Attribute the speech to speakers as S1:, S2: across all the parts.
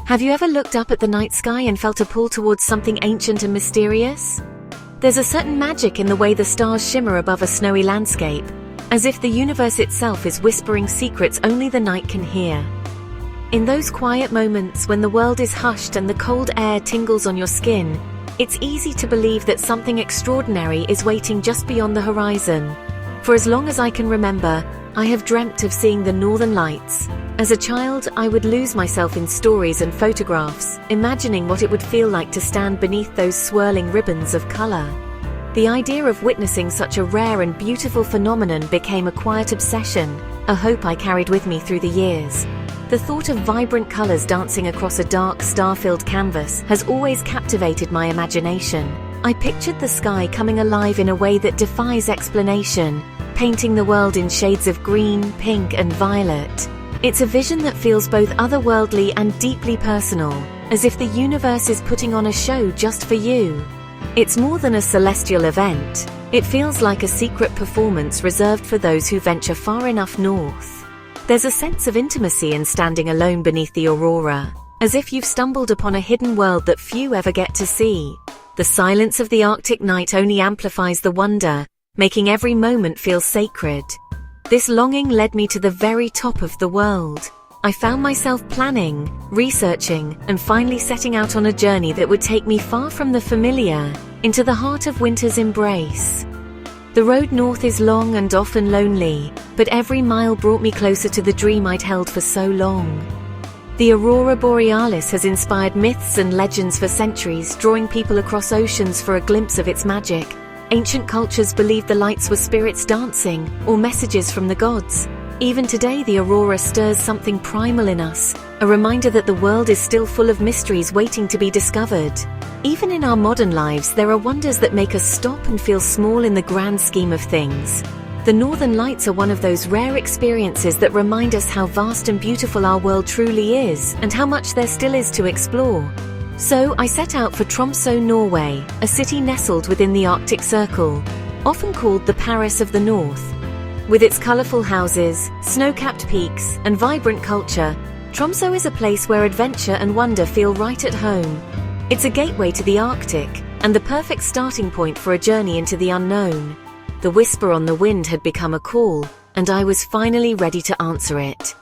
S1: Have you ever looked up at the night sky and felt a pull towards something ancient and mysterious? There's a certain magic in the way the stars shimmer above a snowy landscape, as if the universe itself is whispering secrets only the night can hear. In those quiet moments when the world is hushed and the cold air tingles on your skin, it's easy to believe that something extraordinary is waiting just beyond the horizon. For as long as I can remember, I have dreamt of seeing the Northern Lights. As a child, I would lose myself in stories and photographs, imagining what it would feel like to stand beneath those swirling ribbons of color. The idea of witnessing such a rare and beautiful phenomenon became a quiet obsession, a hope I carried with me through the years. The thought of vibrant colors dancing across a dark, star-filled canvas has always captivated my imagination. I pictured the sky coming alive in a way that defies explanation, painting the world in shades of green, pink, and violet. It's a vision that feels both otherworldly and deeply personal, as if the universe is putting on a show just for you. It's more than a celestial event. It feels like a secret performance reserved for those who venture far enough north. There's a sense of intimacy in standing alone beneath the aurora, as if you've stumbled upon a hidden world that few ever get to see. The silence of the Arctic night only amplifies the wonder, making every moment feel sacred. This longing led me to the very top of the world. I found myself planning, researching, and finally setting out on a journey that would take me far from the familiar, into the heart of winter's embrace. The road north is long and often lonely, but every mile brought me closer to the dream I'd held for so long. The Aurora Borealis has inspired myths and legends for centuries, drawing people across oceans for a glimpse of its magic. Ancient cultures believed the lights were spirits dancing, or messages from the gods. Even today, the aurora stirs something primal in us, a reminder that the world is still full of mysteries waiting to be discovered. Even in our modern lives, there are wonders that make us stop and feel small in the grand scheme of things. The Northern Lights are one of those rare experiences that remind us how vast and beautiful our world truly is, and how much there still is to explore. So I set out for Tromsø, Norway, a city nestled within the Arctic Circle, often called the Paris of the North. With its colorful houses, snow-capped peaks, and vibrant culture, Tromsø is a place where adventure and wonder feel right at home. It's a gateway to the Arctic, and the perfect starting point for a journey into the unknown. The whisper on the wind had become a call, and I was finally ready to answer it.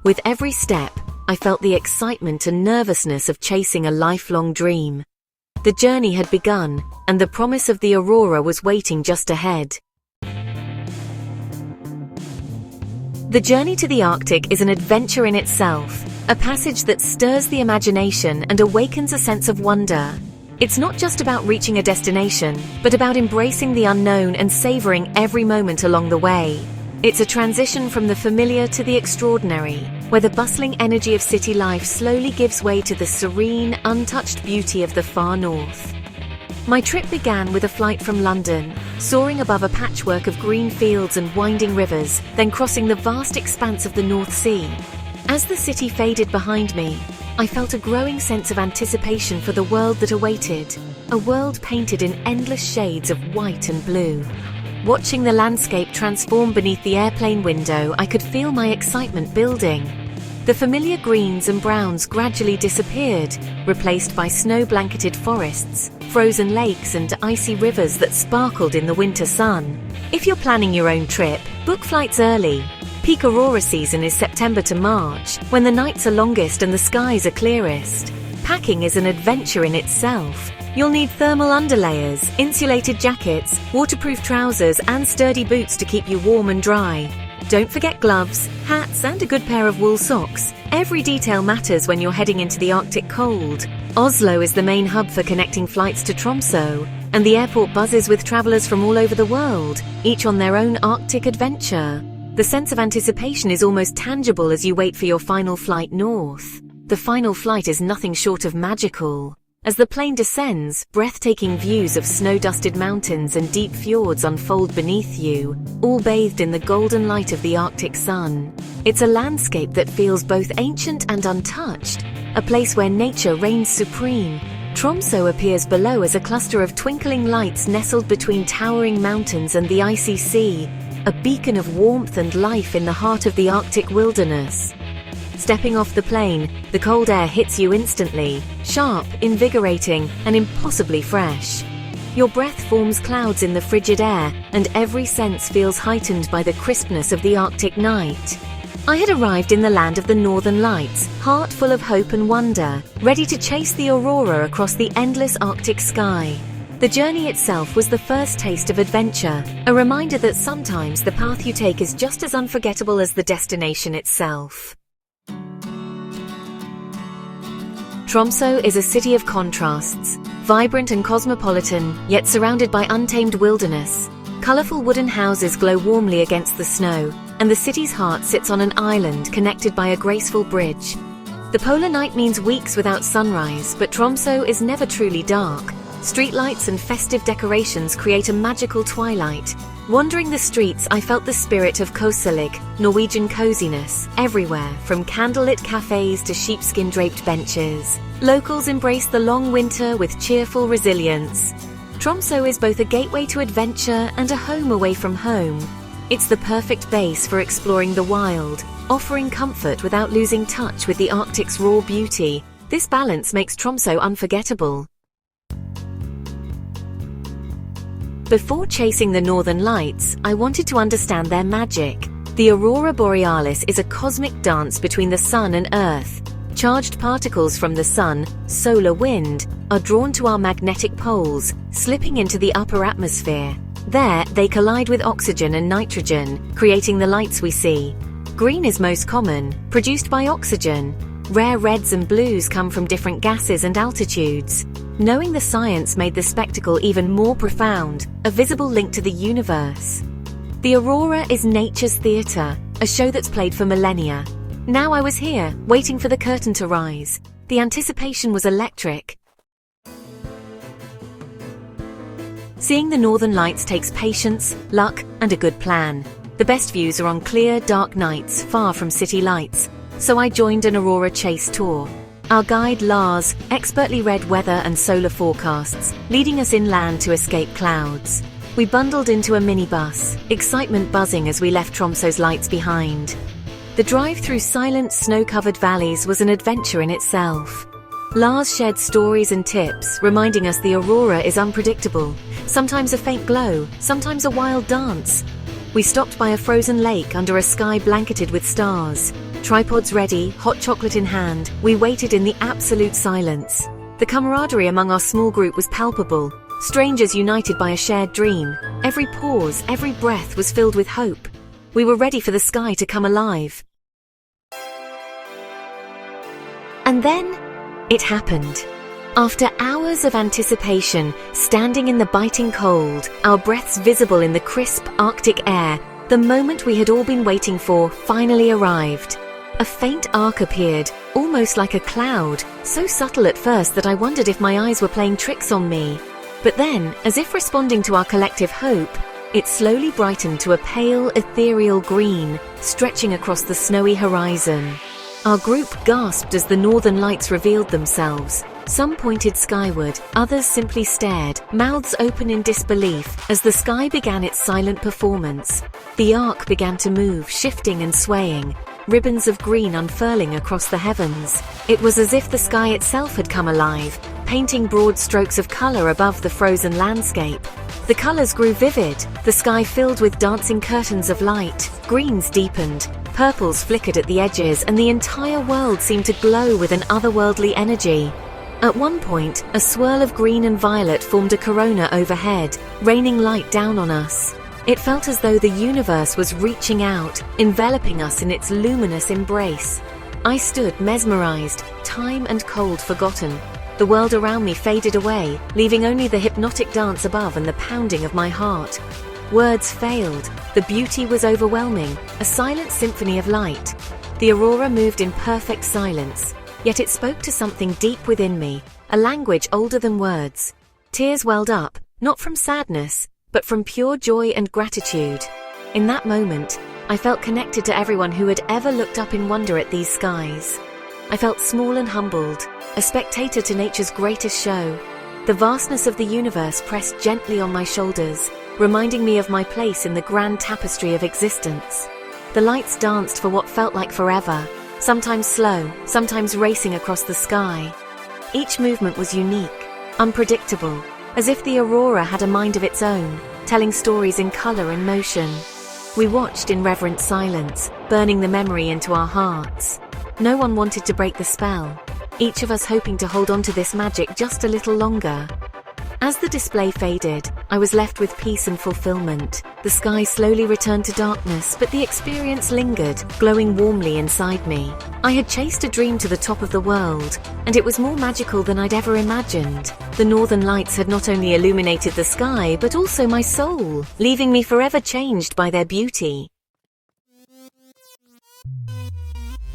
S1: With every step, I felt the excitement and nervousness of chasing a lifelong dream. The journey had begun, and the promise of the aurora was waiting just ahead. The journey to the Arctic is an adventure in itself, a passage that stirs the imagination and awakens a sense of wonder. It's not just about reaching a destination, but about embracing the unknown and savoring every moment along the way. It's a transition from the familiar to the extraordinary, where the bustling energy of city life slowly gives way to the serene, untouched beauty of the far north. My trip began with a flight from London, soaring above a patchwork of green fields and winding rivers, then crossing the vast expanse of the North Sea. As the city faded behind me, I felt a growing sense of anticipation for the world that awaited, a world painted in endless shades of white and blue. Watching the landscape transform beneath the airplane window, I could feel my excitement building. The familiar greens and browns gradually disappeared, replaced by snow-blanketed forests, frozen lakes and icy rivers that sparkled in the winter sun. If you're planning your own trip, book flights early. Peak aurora season is September to March, when the nights are longest and the skies are clearest. Packing is an adventure in itself. You'll need thermal underlayers, insulated jackets, waterproof trousers, and sturdy boots to keep you warm and dry. Don't forget gloves, hats, and a good pair of wool socks. Every detail matters when you're heading into the Arctic cold. Oslo is the main hub for connecting flights to Tromsø, and the airport buzzes with travelers from all over the world, each on their own Arctic adventure. The sense of anticipation is almost tangible as you wait for your final flight north. The final flight is nothing short of magical. As the plane descends, breathtaking views of snow-dusted mountains and deep fjords unfold beneath you, all bathed in the golden light of the Arctic sun. It's a landscape that feels both ancient and untouched, a place where nature reigns supreme. Tromsø appears below as a cluster of twinkling lights nestled between towering mountains and the icy sea, a beacon of warmth and life in the heart of the Arctic wilderness. Stepping off the plane, the cold air hits you instantly, sharp, invigorating, and impossibly fresh. Your breath forms clouds in the frigid air, and every sense feels heightened by the crispness of the Arctic night. I had arrived in the land of the Northern Lights, heart full of hope and wonder, ready to chase the aurora across the endless Arctic sky. The journey itself was the first taste of adventure, a reminder that sometimes the path you take is just as unforgettable as the destination itself. Tromsø is a city of contrasts, vibrant and cosmopolitan, yet surrounded by untamed wilderness. Colorful wooden houses glow warmly against the snow, and the city's heart sits on an island connected by a graceful bridge. The polar night means weeks without sunrise, but Tromsø is never truly dark. Streetlights and festive decorations create a magical twilight. Wandering the streets, I felt the spirit of Koselig, Norwegian coziness, everywhere, from candlelit cafes to sheepskin-draped benches. Locals embrace the long winter with cheerful resilience. Tromsø is both a gateway to adventure and a home away from home. It's the perfect base for exploring the wild, offering comfort without losing touch with the Arctic's raw beauty. This balance makes Tromsø unforgettable. Before chasing the Northern Lights, I wanted to understand their magic. The Aurora Borealis is a cosmic dance between the sun and Earth. Charged particles from the sun, solar wind, are drawn to our magnetic poles, slipping into the upper atmosphere. There, they collide with oxygen and nitrogen, creating the lights we see. Green is most common, produced by oxygen. Rare reds and blues come from different gases and altitudes. Knowing the science made the spectacle even more profound, a visible link to the universe. The aurora is nature's theatre, a show that's played for millennia. Now I was here, waiting for the curtain to rise. The anticipation was electric. Seeing the Northern Lights takes patience, luck, and a good plan. The best views are on clear, dark nights, far from city lights. So I joined an aurora chase tour. Our guide Lars expertly read weather and solar forecasts, leading us inland to escape clouds. We bundled into a minibus, excitement buzzing as we left Tromsø's lights behind. The drive through silent, snow-covered valleys was an adventure in itself. Lars shared stories and tips, reminding us the aurora is unpredictable. Sometimes a faint glow, sometimes a wild dance. We stopped by a frozen lake under a sky blanketed with stars. Tripods ready, hot chocolate in hand, we waited in the absolute silence. The camaraderie among our small group was palpable, strangers united by a shared dream. Every pause, every breath was filled with hope. We were ready for the sky to come alive. And then, it happened. After hours of anticipation, standing in the biting cold, our breaths visible in the crisp Arctic air, the moment we had all been waiting for finally arrived. A faint arc appeared, almost like a cloud, so subtle at first that I wondered if my eyes were playing tricks on me. But then, as if responding to our collective hope, it slowly brightened to a pale, ethereal green, stretching across the snowy horizon. Our group gasped as the Northern Lights revealed themselves. Some pointed skyward, others simply stared, mouths open in disbelief, as the sky began its silent performance. The arc began to move, shifting and swaying, ribbons of green unfurling across the heavens. It was as if the sky itself had come alive, painting broad strokes of color above the frozen landscape. The colors grew vivid, the sky filled with dancing curtains of light, greens deepened, purples flickered at the edges, and the entire world seemed to glow with an otherworldly energy. At one point, a swirl of green and violet formed a corona overhead, raining light down on us. It felt as though the universe was reaching out, enveloping us in its luminous embrace. I stood mesmerized, time and cold forgotten. The world around me faded away, leaving only the hypnotic dance above and the pounding of my heart. Words failed. The beauty was overwhelming, a silent symphony of light. The aurora moved in perfect silence, yet it spoke to something deep within me, a language older than words. Tears welled up, not from sadness, but from pure joy and gratitude. In that moment, I felt connected to everyone who had ever looked up in wonder at these skies. I felt small and humbled, a spectator to nature's greatest show. The vastness of the universe pressed gently on my shoulders, reminding me of my place in the grand tapestry of existence. The lights danced for what felt like forever, sometimes slow, sometimes racing across the sky. Each movement was unique, unpredictable, as if the aurora had a mind of its own, telling stories in color and motion. We watched in reverent silence, burning the memory into our hearts. No one wanted to break the spell, each of us hoping to hold on to this magic just a little longer. As the display faded, I was left with peace and fulfillment. The sky slowly returned to darkness, but the experience lingered, glowing warmly inside me. I had chased a dream to the top of the world, and it was more magical than I'd ever imagined. The Northern Lights had not only illuminated the sky, but also my soul, leaving me forever changed by their beauty.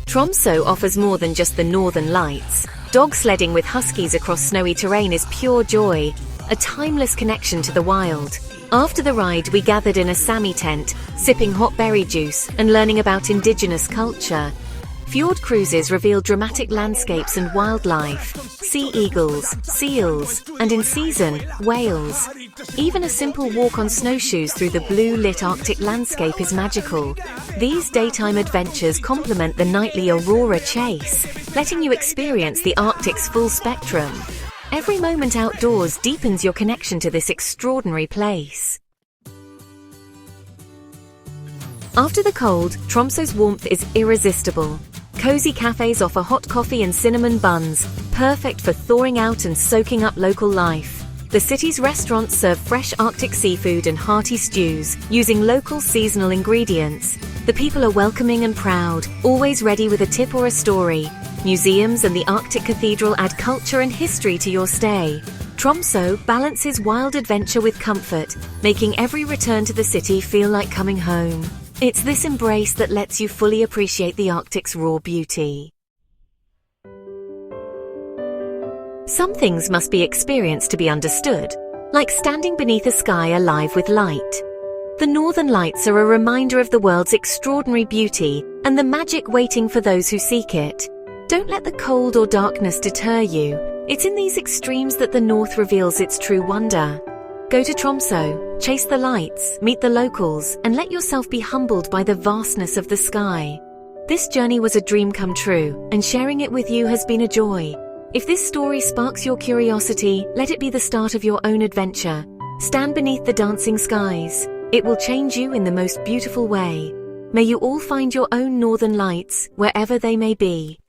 S1: Tromsø offers more than just the Northern Lights. Dog sledding with huskies across snowy terrain is pure joy, a timeless connection to the wild. After the ride, we gathered in a Sami tent, sipping hot berry juice and learning about indigenous culture. Fjord cruises reveal dramatic landscapes and wildlife, sea eagles, seals, and in season, whales. Even a simple walk on snowshoes through the blue-lit Arctic landscape is magical. These daytime adventures complement the nightly aurora chase, letting you experience the Arctic's full spectrum. Every moment outdoors deepens your connection to this extraordinary place. After the cold, Tromsø's warmth is irresistible. Cozy cafes offer hot coffee and cinnamon buns, perfect for thawing out and soaking up local life. The city's restaurants serve fresh Arctic seafood and hearty stews, using local seasonal ingredients. The people are welcoming and proud, always ready with a tip or a story. Museums and the Arctic Cathedral add culture and history to your stay. Tromsø balances wild adventure with comfort, making every return to the city feel like coming home. It's this embrace that lets you fully appreciate the Arctic's raw beauty. Some things must be experienced to be understood, like standing beneath a sky alive with light. The Northern Lights are a reminder of the world's extraordinary beauty and the magic waiting for those who seek it. Don't let the cold or darkness deter you. It's in these extremes that the North reveals its true wonder. Go to Tromsø, chase the lights, meet the locals, and let yourself be humbled by the vastness of the sky. This journey was a dream come true, and sharing it with you has been a joy. If this story sparks your curiosity, let it be the start of your own adventure. Stand beneath the dancing skies. It will change you in the most beautiful way. May you all find your own Northern Lights, wherever they may be.